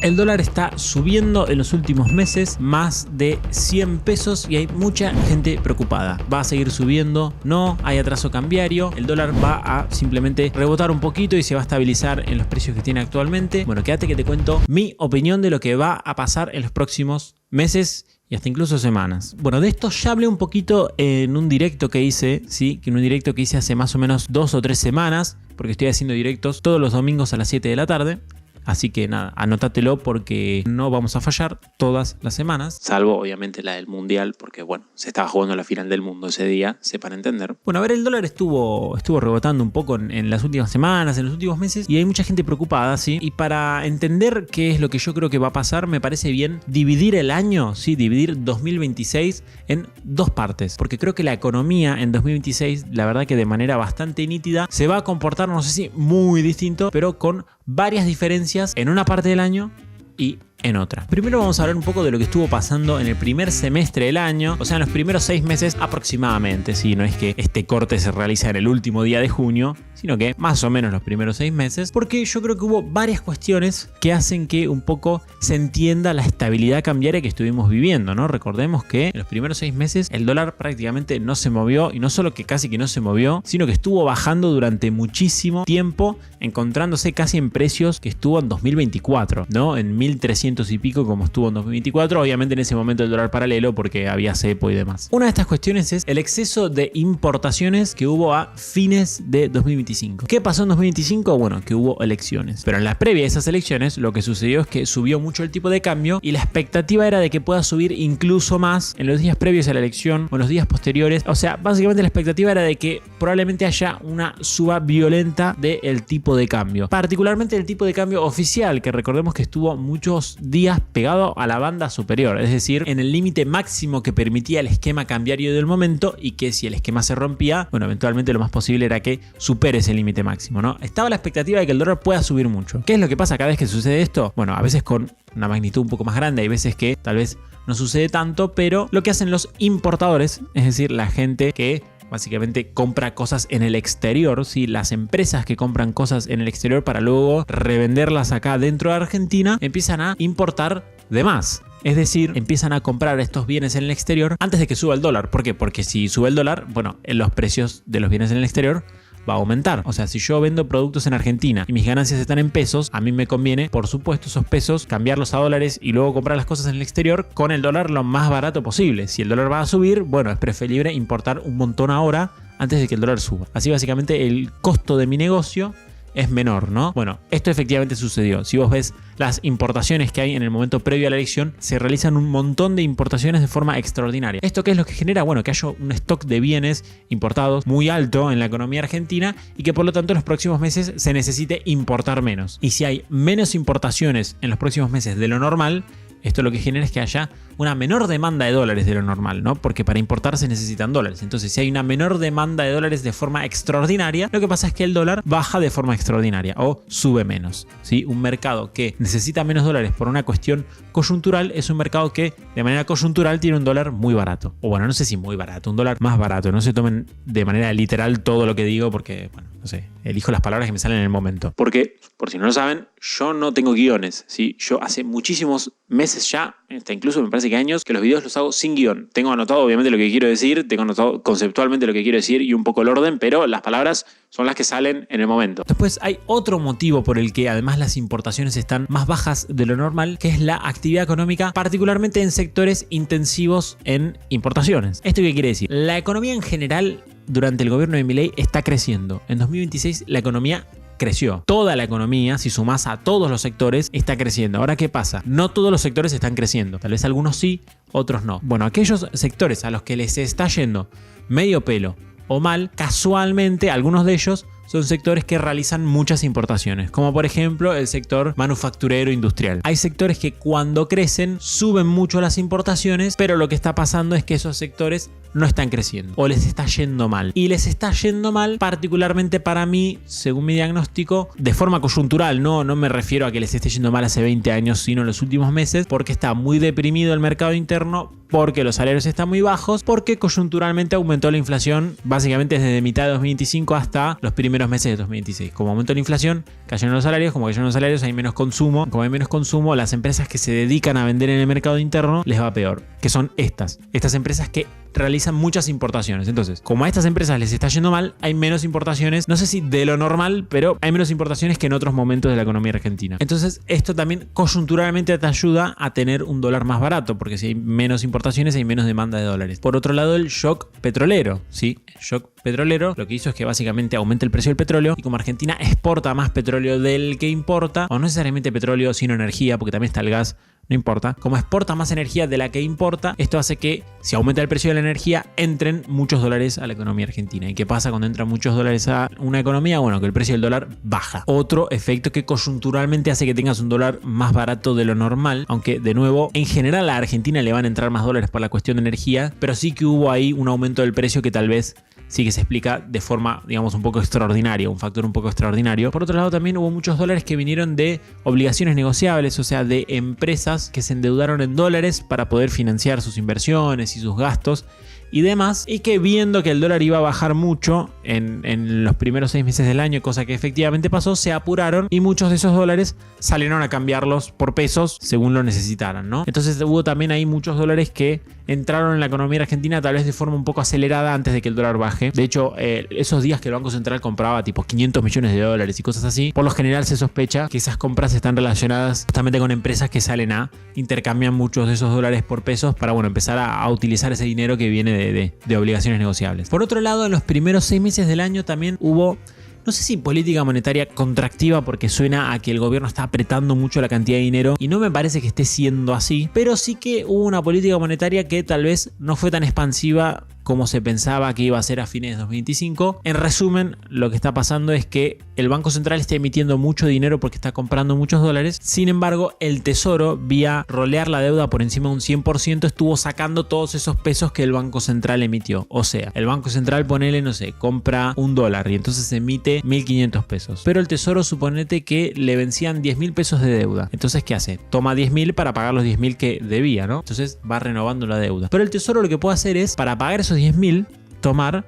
El dólar está subiendo en los últimos meses más de 100 pesos y hay mucha gente preocupada. ¿Va a seguir subiendo? No, hay atraso cambiario. El dólar va a simplemente rebotar un poquito y se va a estabilizar en los precios que tiene actualmente. Bueno, quédate que te cuento mi opinión de lo que va a pasar en los próximos meses y hasta incluso semanas. Bueno, de esto ya hablé un poquito en un directo que hice, ¿sí? En un directo que hice hace más o menos 2 o 3 semanas, porque estoy haciendo directos todos los domingos a las 7 de la tarde. Así que nada, anótatelo porque no vamos a fallar todas las semanas. Salvo obviamente la del Mundial, porque bueno, se estaba jugando la final del mundo ese día, sepan entender. Bueno, a ver, el dólar estuvo rebotando un poco en las últimas semanas, en los últimos meses, y hay mucha gente preocupada, ¿sí? Y para entender qué es lo que yo creo que va a pasar, me parece bien dividir el año, ¿sí? Dividir 2026 en 2 partes. Porque creo que la economía en 2026, la verdad que de manera bastante nítida, se va a comportar, no sé si muy distinto, pero con varias diferencias en una parte del año y en otra. Primero vamos a hablar un poco de lo que estuvo pasando en el primer semestre del año, o sea, en los primeros 6 meses aproximadamente, ¿sí? No es que este corte se realiza en el último día de junio, sino que más o menos los primeros 6 meses, porque yo creo que hubo varias cuestiones que hacen que un poco se entienda la estabilidad cambiaria que estuvimos viviendo, ¿no? Recordemos que en los primeros 6 meses el dólar prácticamente no se movió, y no solo que casi que no se movió, sino que estuvo bajando durante muchísimo tiempo, encontrándose casi en precios que estuvo en 2024, ¿no? En 1300 y pico como estuvo en 2024, obviamente en ese momento el dólar paralelo porque había cepo y demás. Una de estas cuestiones es el exceso de importaciones que hubo a fines de 2025. ¿Qué pasó en 2025? Bueno, que hubo elecciones, pero en la previa de esas elecciones lo que sucedió es que subió mucho el tipo de cambio y la expectativa era de que pueda subir incluso más en los días previos a la elección o en los días posteriores. O sea, básicamente la expectativa era de que probablemente haya una suba violenta del tipo de cambio, particularmente el tipo de cambio oficial, que recordemos que estuvo muchos días pegado a la banda superior, es decir, en el límite máximo que permitía el esquema cambiario del momento, y que si el esquema se rompía, bueno, eventualmente lo más posible era que supere ese límite máximo, ¿no? Estaba la expectativa de que el dólar pueda subir mucho. ¿Qué es lo que pasa cada vez que sucede esto? Bueno, a veces con una magnitud un poco más grande, hay veces que tal vez no sucede tanto, pero lo que hacen los importadores, es decir, la gente que básicamente compra cosas en el exterior, ¿sí? Las empresas que compran cosas en el exterior para luego revenderlas acá dentro de Argentina, empiezan a importar de más. Es decir, empiezan a comprar estos bienes en el exterior antes de que suba el dólar. ¿Por qué? Porque si sube el dólar, bueno, los precios de los bienes en el exterior va a aumentar. O sea, si yo vendo productos en Argentina y mis ganancias están en pesos, a mí me conviene, por supuesto, esos pesos cambiarlos a dólares y luego comprar las cosas en el exterior con el dólar lo más barato posible. Si el dólar va a subir, bueno, es preferible importar un montón ahora antes de que el dólar suba. Así básicamente el costo de mi negocio es menor, ¿no? Bueno, esto efectivamente sucedió. Si vos ves las importaciones que hay en el momento previo a la elección, se realizan un montón de importaciones de forma extraordinaria. ¿Esto qué es lo que genera? Bueno, que haya un stock de bienes importados muy alto en la economía argentina y que por lo tanto en los próximos meses se necesite importar menos. Y si hay menos importaciones en los próximos meses de lo normal, esto lo que genera es que haya una menor demanda de dólares de lo normal, ¿no? Porque para importar se necesitan dólares. Entonces, si hay una menor demanda de dólares de forma extraordinaria, lo que pasa es que el dólar baja de forma extraordinaria o sube menos, ¿sí? Un mercado que necesita menos dólares por una cuestión coyuntural es un mercado que de manera coyuntural tiene un dólar muy barato. O bueno, no sé si muy barato, un dólar más barato. No se tomen de manera literal todo lo que digo porque, bueno, no sé, elijo las palabras que me salen en el momento. Porque, por si no lo saben, yo no tengo guiones, ¿sí? Yo hace muchísimos meses ya, hasta incluso me parece que años, que los videos los hago sin guión. Tengo anotado obviamente lo que quiero decir, tengo anotado conceptualmente lo que quiero decir y un poco el orden, pero las palabras son las que salen en el momento. Después hay otro motivo por el que además las importaciones están más bajas de lo normal, que es la actividad económica, particularmente en sectores intensivos en importaciones. ¿Esto qué quiere decir? La economía en general durante el gobierno de Milei está creciendo. En 2026 la economía creció. Toda la economía, si sumás a todos los sectores, está creciendo. Ahora, ¿qué pasa? No todos los sectores están creciendo. Tal vez algunos sí, otros no. Bueno, aquellos sectores a los que les está yendo medio pelo o mal, casualmente algunos de ellos son sectores que realizan muchas importaciones, como por ejemplo el sector manufacturero industrial. Hay sectores que cuando crecen suben mucho las importaciones, pero lo que está pasando es que esos sectores no están creciendo o les está yendo mal. Y les está yendo mal particularmente para mí, según mi diagnóstico, de forma coyuntural. No me refiero a que les esté yendo mal hace 20 años, sino en los últimos meses, porque está muy deprimido el mercado interno, porque los salarios están muy bajos, porque coyunturalmente aumentó la inflación básicamente desde mitad de 2025 hasta los primeros meses de 2026. Como aumentó la inflación, cayeron los salarios, como cayeron los salarios hay menos consumo, como hay menos consumo, las empresas que se dedican a vender en el mercado interno les va peor, que son estas empresas que realizan muchas importaciones. Entonces, como a estas empresas les está yendo mal, hay menos importaciones, no sé si de lo normal, pero hay menos importaciones que en otros momentos de la economía argentina. Entonces, esto también coyunturalmente te ayuda a tener un dólar más barato, porque si hay menos importaciones hay menos demanda de dólares. Por otro lado, el shock petrolero, ¿sí? El shock petrolero lo que hizo es que básicamente aumenta el precio del petróleo, y como Argentina exporta más petróleo del que importa, o no necesariamente petróleo sino energía, porque también está el gas, no importa, como exporta más energía de la que importa, esto hace que si aumenta el precio de la energía entren muchos dólares a la economía argentina. ¿Y qué pasa cuando entran muchos dólares a una economía? Bueno, que el precio del dólar baja. Otro efecto que coyunturalmente hace que tengas un dólar más barato de lo normal, aunque de nuevo en general a Argentina le van a entrar más dólares por la cuestión de energía, pero sí que hubo ahí un aumento del precio que tal vez sí que se explica de forma, digamos, un poco extraordinaria, un factor un poco extraordinario. Por otro lado, también hubo muchos dólares que vinieron de obligaciones negociables, o sea, de empresas que se endeudaron en dólares para poder financiar sus inversiones y sus gastos y demás, y que viendo que el dólar iba a bajar mucho en los primeros 6 meses del año, cosa que efectivamente pasó, se apuraron y muchos de esos dólares salieron a cambiarlos por pesos según lo necesitaran, ¿no? Entonces hubo también ahí muchos dólares que entraron en la economía argentina tal vez de forma un poco acelerada antes de que el dólar baje. De hecho, esos días que el Banco Central compraba tipo 500 millones de dólares y cosas así, por lo general se sospecha que esas compras están relacionadas justamente con empresas que salen a intercambiar muchos de esos dólares por pesos para, bueno, empezar a utilizar ese dinero que viene de obligaciones negociables. Por otro lado, en los primeros 6 meses del año también hubo, no sé si política monetaria contractiva, porque suena a que el gobierno está apretando mucho la cantidad de dinero y no me parece que esté siendo así, pero sí que hubo una política monetaria que tal vez no fue tan expansiva como se pensaba que iba a ser a fines de 2025. En resumen, lo que está pasando es que el Banco Central está emitiendo mucho dinero porque está comprando muchos dólares. Sin embargo, el Tesoro, vía rolear la deuda por encima de un 100%, estuvo sacando todos esos pesos que el Banco Central emitió. O sea, el Banco Central, ponele, no sé, compra $1 y entonces emite 1.500 pesos. Pero el Tesoro, suponete que le vencían 10.000 pesos de deuda. Entonces, ¿qué hace? Toma 10.000 para pagar los 10.000 que debía, ¿no? Entonces va renovando la deuda. Pero el Tesoro lo que puede hacer es, para pagar esos 10.000, tomar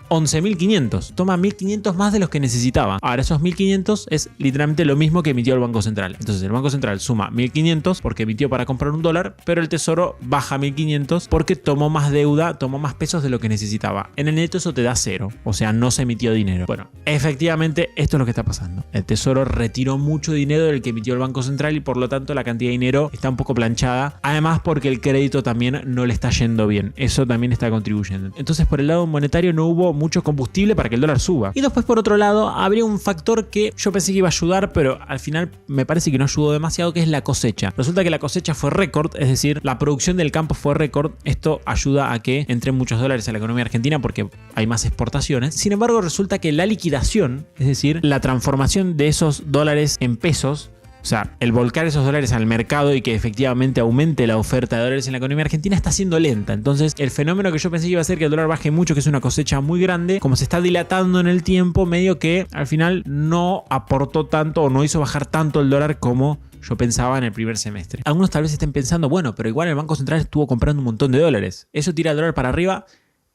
11.500. Toma 1.500 más de los que necesitaba. Ahora esos 1.500 es literalmente lo mismo que emitió el Banco Central. Entonces el Banco Central suma 1.500 porque emitió para comprar $1, pero el Tesoro baja 1.500 porque tomó más deuda, tomó más pesos de lo que necesitaba. En el neto eso te da 0, o sea, no se emitió dinero. Bueno, efectivamente esto es lo que está pasando. El Tesoro retiró mucho dinero del que emitió el Banco Central y por lo tanto la cantidad de dinero está un poco planchada. Además porque el crédito también no le está yendo bien. Eso también está contribuyendo. Entonces por el lado monetario no hubo mucho combustible para que el dólar suba. Y después por otro lado habría un factor que yo pensé que iba a ayudar, pero al final me parece que no ayudó demasiado, que es la cosecha. Resulta que la cosecha fue récord, es decir, la producción del campo fue récord. Esto ayuda a que entren muchos dólares a la economía argentina porque hay más exportaciones. Sin embargo, resulta que la liquidación, es decir, la transformación de esos dólares en pesos, o sea, el volcar esos dólares al mercado y que efectivamente aumente la oferta de dólares en la economía argentina está siendo lenta. Entonces, el fenómeno que yo pensé que iba a ser que el dólar baje mucho, que es una cosecha muy grande, como se está dilatando en el tiempo, medio que al final no aportó tanto o no hizo bajar tanto el dólar como yo pensaba en el primer semestre. Algunos tal vez estén pensando, bueno, pero igual el Banco Central estuvo comprando un montón de dólares. ¿Eso tira el dólar para arriba?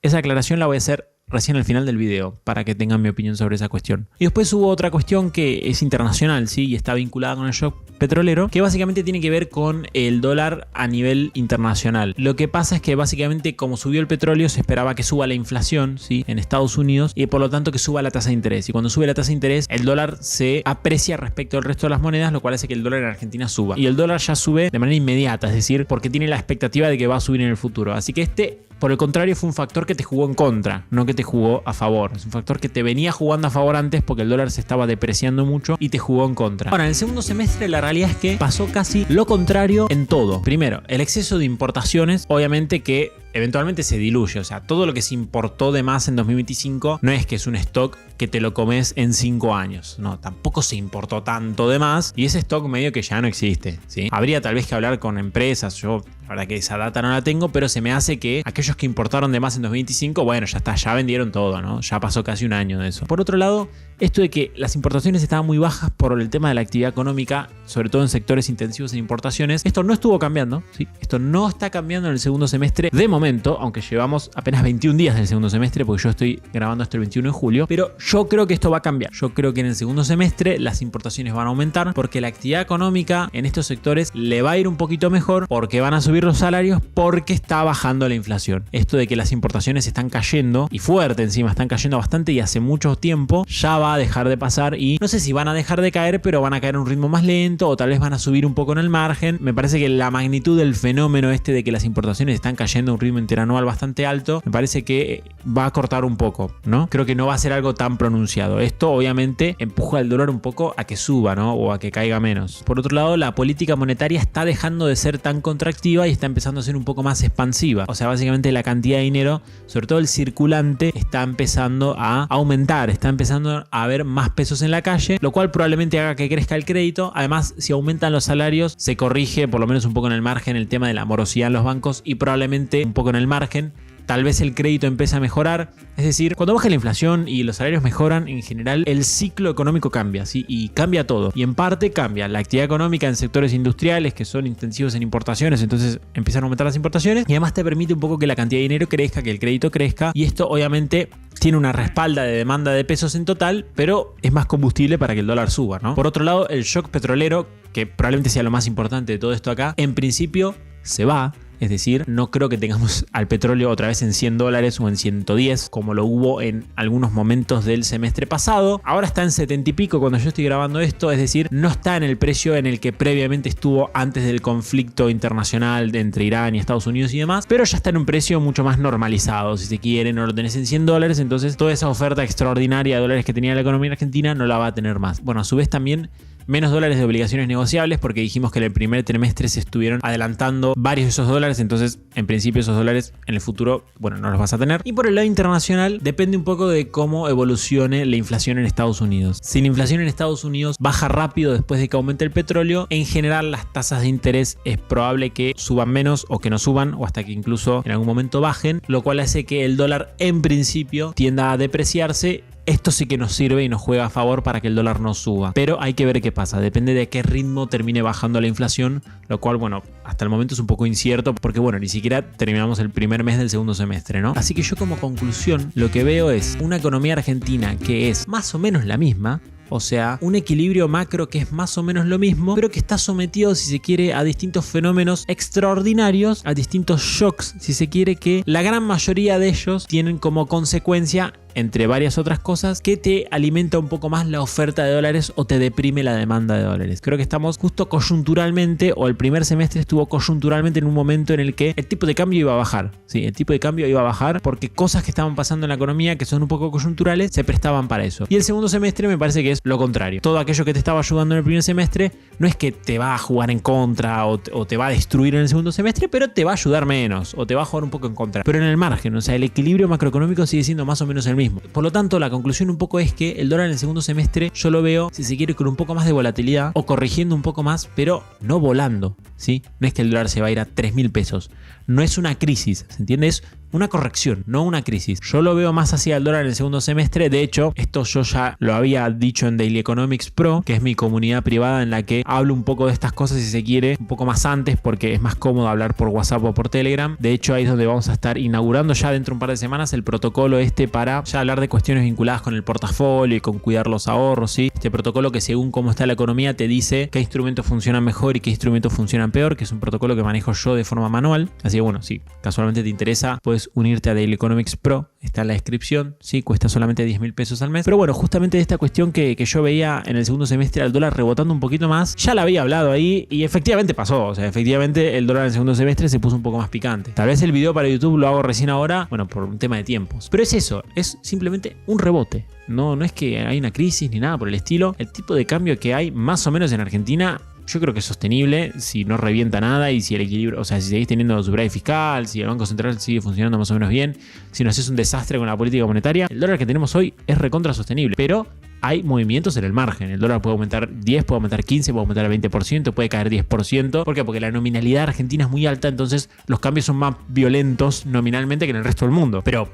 Esa aclaración la voy a hacer recién al final del video para que tengan mi opinión sobre esa cuestión. Y después hubo otra cuestión que es internacional, ¿sí? Y está vinculada con el shock petrolero, que básicamente tiene que ver con el dólar a nivel internacional. Lo que pasa es que básicamente como subió el petróleo se esperaba que suba la inflación, ¿sí? En Estados Unidos, y por lo tanto que suba la tasa de interés. Y cuando sube la tasa de interés, el dólar se aprecia respecto al resto de las monedas, lo cual hace que el dólar en Argentina suba. Y el dólar ya sube de manera inmediata, es decir, porque tiene la expectativa de que va a subir en el futuro. Así que por el contrario, fue un factor que te jugó en contra, no que te jugó a favor. Es un factor que te venía jugando a favor antes porque el dólar se estaba depreciando mucho y te jugó en contra. Ahora, en el segundo semestre la realidad es que pasó casi lo contrario en todo. Primero, el exceso de importaciones, obviamente que eventualmente se diluye. O sea, todo lo que se importó de más en 2025 no es que es un stock que te lo comes en 5 años. No, tampoco se importó tanto de más y ese stock medio que ya no existe, ¿sí? Habría tal vez que hablar con empresas, yo la verdad que esa data no la tengo, pero se me hace que aquellos que importaron de más en 2025, bueno, ya está, ya vendieron todo, ¿no? Ya pasó casi un año de eso. Por otro lado, esto de que las importaciones estaban muy bajas por el tema de la actividad económica, sobre todo en sectores intensivos en importaciones, esto no estuvo cambiando, ¿sí? Esto no está cambiando en el segundo semestre de momento, aunque llevamos apenas 21 días del segundo semestre, porque yo estoy grabando esto el 21 de julio, pero yo creo que esto va a cambiar. Yo creo que en el segundo semestre las importaciones van a aumentar porque la actividad económica en estos sectores le va a ir un poquito mejor, porque van a subir los salarios, porque está bajando la inflación. Esto de que las importaciones están cayendo, y fuerte encima, están cayendo bastante y hace mucho tiempo, ya va a dejar de pasar y no sé si van a dejar de caer, pero van a caer a un ritmo más lento o tal vez van a subir un poco en el margen. Me parece que la magnitud del fenómeno este de que las importaciones están cayendo a un ritmo interanual bastante alto, me parece que va a cortar un poco, ¿no? Creo que no va a ser algo tan pronunciado. Esto obviamente empuja el dólar un poco a que suba, ¿no? O a que caiga menos. Por otro lado, la política monetaria está dejando de ser tan contractiva y está empezando a ser un poco más expansiva. O sea, básicamente la cantidad de dinero, sobre todo el circulante, está empezando a aumentar, está empezando a haber más pesos en la calle, lo cual probablemente haga que crezca el crédito. Además, si aumentan los salarios, se corrige por lo menos un poco en el margen el tema de la morosidad en los bancos y probablemente un poco en el margen. Tal vez el crédito empiece a mejorar. Es decir, cuando baja la inflación y los salarios mejoran, en general el ciclo económico cambia, ¿sí? Y cambia todo. Y en parte cambia la actividad económica en sectores industriales que son intensivos en importaciones, entonces empiezan a aumentar las importaciones y además te permite un poco que la cantidad de dinero crezca, que el crédito crezca, y esto obviamente tiene una respalda de demanda de pesos en total, pero es más combustible para que el dólar suba, ¿no? Por otro lado, el shock petrolero, que probablemente sea lo más importante de todo esto acá, en principio se va. Es decir, no creo que tengamos al petróleo otra vez en $100 o en 110 como lo hubo en algunos momentos del semestre pasado. Ahora está en 70 y pico cuando yo estoy grabando esto, es decir, no está en el precio en el que previamente estuvo antes del conflicto internacional entre Irán y Estados Unidos y demás, pero ya está en un precio mucho más normalizado, si se quiere, no lo tenés en $100, entonces toda esa oferta extraordinaria de dólares que tenía la economía argentina no la va a tener más. Bueno, a su vez también menos dólares de obligaciones negociables, porque dijimos que en el primer trimestre se estuvieron adelantando varios de esos dólares, entonces en principio esos dólares en el futuro, bueno, no los vas a tener. Y por el lado internacional depende un poco de cómo evolucione la inflación en Estados Unidos. Si la inflación en Estados Unidos baja rápido después de que aumente el petróleo, en general las tasas de interés es probable que suban menos o que no suban, o hasta que incluso en algún momento bajen, lo cual hace que el dólar en principio tienda a depreciarse. Esto sí que nos sirve y nos juega a favor para que el dólar no suba. Pero hay que ver qué pasa. Depende de a qué ritmo termine bajando la inflación, lo cual, bueno, hasta el momento es un poco incierto porque, bueno, ni siquiera terminamos el primer mes del segundo semestre, ¿no? Así que yo como conclusión lo que veo es una economía argentina que es más o menos la misma. O sea, un equilibrio macro que es más o menos lo mismo, pero que está sometido, si se quiere, a distintos fenómenos extraordinarios, a distintos shocks, si se quiere, que la gran mayoría de ellos tienen como consecuencia, entre varias otras cosas, que te alimenta un poco más la oferta de dólares o te deprime la demanda de dólares. Creo que estamos justo coyunturalmente, o el primer semestre estuvo coyunturalmente en un momento en el que el tipo de cambio iba a bajar. Sí, el tipo de cambio iba a bajar porque cosas que estaban pasando en la economía que son un poco coyunturales se prestaban para eso. Y el segundo semestre me parece que es lo contrario. Todo aquello que te estaba ayudando en el primer semestre no es que te va a jugar en contra o te va a destruir en el segundo semestre, pero te va a ayudar menos o te va a jugar un poco en contra. Pero en el margen, o sea, el equilibrio macroeconómico sigue siendo más o menos el mismo. Por lo tanto, la conclusión un poco es que el dólar en el segundo semestre yo lo veo, si se quiere, con un poco más de volatilidad o corrigiendo un poco más, pero no volando, ¿sí? No es que el dólar se va a ir a 3.000 pesos. No es una crisis, ¿se entiende? Es una corrección, no una crisis. Yo lo veo más hacia el dólar en el segundo semestre. De hecho, esto yo ya lo había dicho en Daily Economics Pro, que es mi comunidad privada en la que hablo un poco de estas cosas, si se quiere, un poco más antes, porque es más cómodo hablar por WhatsApp o por Telegram. De hecho, ahí es donde vamos a estar inaugurando ya dentro de un par de semanas el protocolo para ya hablar de cuestiones vinculadas con el portafolio y con cuidar los ahorros, ¿sí? Este protocolo que, según cómo está la economía, te dice qué instrumentos funcionan mejor y qué instrumentos funcionan peor, que es un protocolo que manejo yo de forma manual. Así que bueno, si casualmente te interesa, puedes unirte a Daily Economics Pro, está en la descripción, ¿sí? Cuesta solamente 10.000 pesos al mes. Pero bueno, justamente de esta cuestión que yo veía en el segundo semestre al dólar rebotando un poquito más, ya la había hablado ahí y efectivamente pasó. O sea, efectivamente el dólar en el segundo semestre se puso un poco más picante. Tal vez el video para YouTube lo hago recién ahora, bueno, por un tema de tiempos. Pero es eso, es simplemente un rebote. No es que hay una crisis ni nada por el estilo. El tipo de cambio que hay más o menos en Argentina, yo creo que es sostenible si no revienta nada y si el equilibrio, o sea, si seguís teniendo superávit fiscal, si el Banco Central sigue funcionando más o menos bien, si no haces un desastre con la política monetaria, el dólar que tenemos hoy es recontra sostenible, pero hay movimientos en el margen. El dólar puede aumentar 10, puede aumentar 15, puede aumentar 20%, puede caer 10%. ¿Por qué? Porque la nominalidad argentina es muy alta, entonces los cambios son más violentos nominalmente que en el resto del mundo. Pero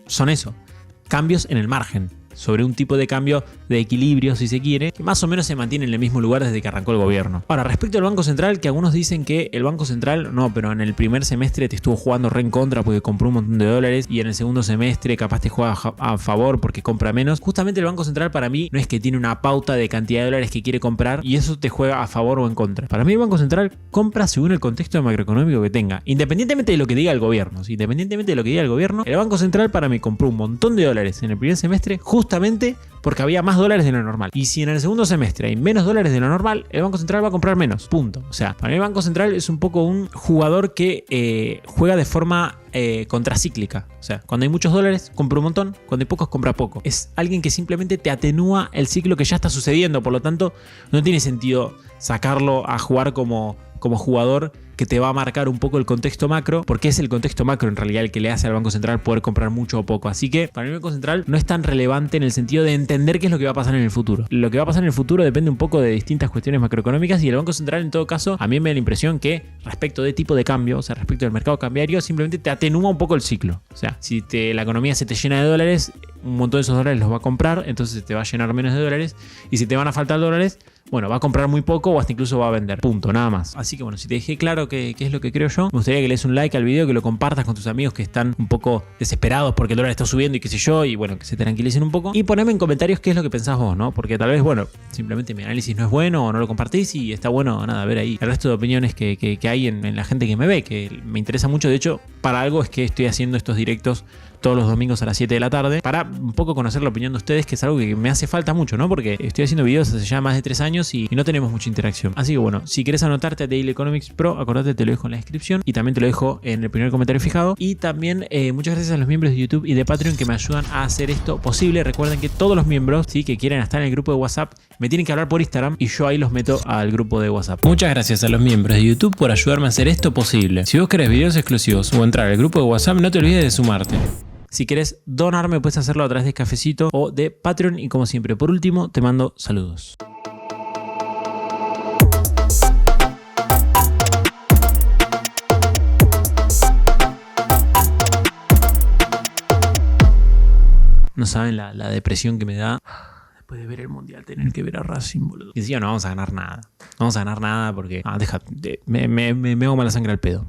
son eso, cambios en el margen, sobre un tipo de cambio de equilibrio, si se quiere, que más o menos se mantiene en el mismo lugar desde que arrancó el gobierno. Ahora, respecto al Banco Central, que algunos dicen que el Banco Central, no, pero en el primer semestre te estuvo jugando re en contra porque compró un montón de dólares y en el segundo semestre capaz te juega a favor porque compra menos. Justamente el Banco Central para mí no es que tiene una pauta de cantidad de dólares que quiere comprar y eso te juega a favor o en contra. Para mí el Banco Central compra según el contexto macroeconómico que tenga, independientemente de lo que diga el gobierno. Independientemente de lo que diga el gobierno, el Banco Central para mí compró un montón de dólares en el primer semestre justamente porque había más dólares de lo normal. Y si en el segundo semestre hay menos dólares de lo normal, el Banco Central va a comprar menos. Punto. O sea, para mí el Banco Central es un poco un jugador que juega de forma contracíclica. O sea, cuando hay muchos dólares, compra un montón. Cuando hay pocos, compra poco. Es alguien que simplemente te atenúa el ciclo que ya está sucediendo. Por lo tanto, no tiene sentido sacarlo a jugar como jugador que te va a marcar un poco el contexto macro, porque es el contexto macro en realidad el que le hace al Banco Central poder comprar mucho o poco. Así que para mí el Banco Central no es tan relevante en el sentido de entender qué es lo que va a pasar en el futuro. Lo que va a pasar en el futuro depende un poco de distintas cuestiones macroeconómicas y el Banco Central en todo caso a mí me da la impresión que respecto de tipo de cambio, o sea, respecto del mercado cambiario, simplemente te atenúa un poco el ciclo. O sea, si la economía se te llena de dólares, un montón de esos dólares los va a comprar, entonces te va a llenar menos de dólares y si te van a faltar dólares, bueno, va a comprar muy poco o hasta incluso va a vender. Punto, nada más. Así que bueno, si te dejé claro qué es lo que creo yo, me gustaría que le des un like al video, que lo compartas con tus amigos que están un poco desesperados porque el dólar está subiendo y qué sé yo, y bueno, que se tranquilicen un poco. Y poneme en comentarios qué es lo que pensás vos, ¿no? Porque tal vez, bueno, simplemente mi análisis no es bueno o no lo compartís y está bueno, nada, ver ahí el resto de opiniones que hay en la gente que me ve, que me interesa mucho. De hecho, para algo es que estoy haciendo estos directos todos los domingos a las 7 de la tarde para un poco conocer la opinión de ustedes, que es algo que me hace falta mucho, ¿no? Porque estoy haciendo videos hace ya más de 3 años y no tenemos mucha interacción. Así que bueno, si querés anotarte a Daily Economics Pro, acordate, te lo dejo en la descripción y también te lo dejo en el primer comentario fijado. Y también muchas gracias a los miembros de YouTube y de Patreon que me ayudan a hacer esto posible. Recuerden que todos los miembros, ¿sí?, que quieren estar en el grupo de WhatsApp me tienen que hablar por Instagram y yo ahí los meto al grupo de WhatsApp. Muchas gracias a los miembros de YouTube por ayudarme a hacer esto posible. Si vos querés videos exclusivos o entrar al grupo de WhatsApp, no te olvides de sumarte. Si querés donarme, puedes hacerlo a través de Cafecito o de Patreon. Y como siempre, por último, te mando saludos. No saben la depresión que me da después de ver el Mundial, tener que ver a Racing, boludo. Y decía, no vamos a ganar nada. No vamos a ganar nada porque... me hago mala sangre al pedo.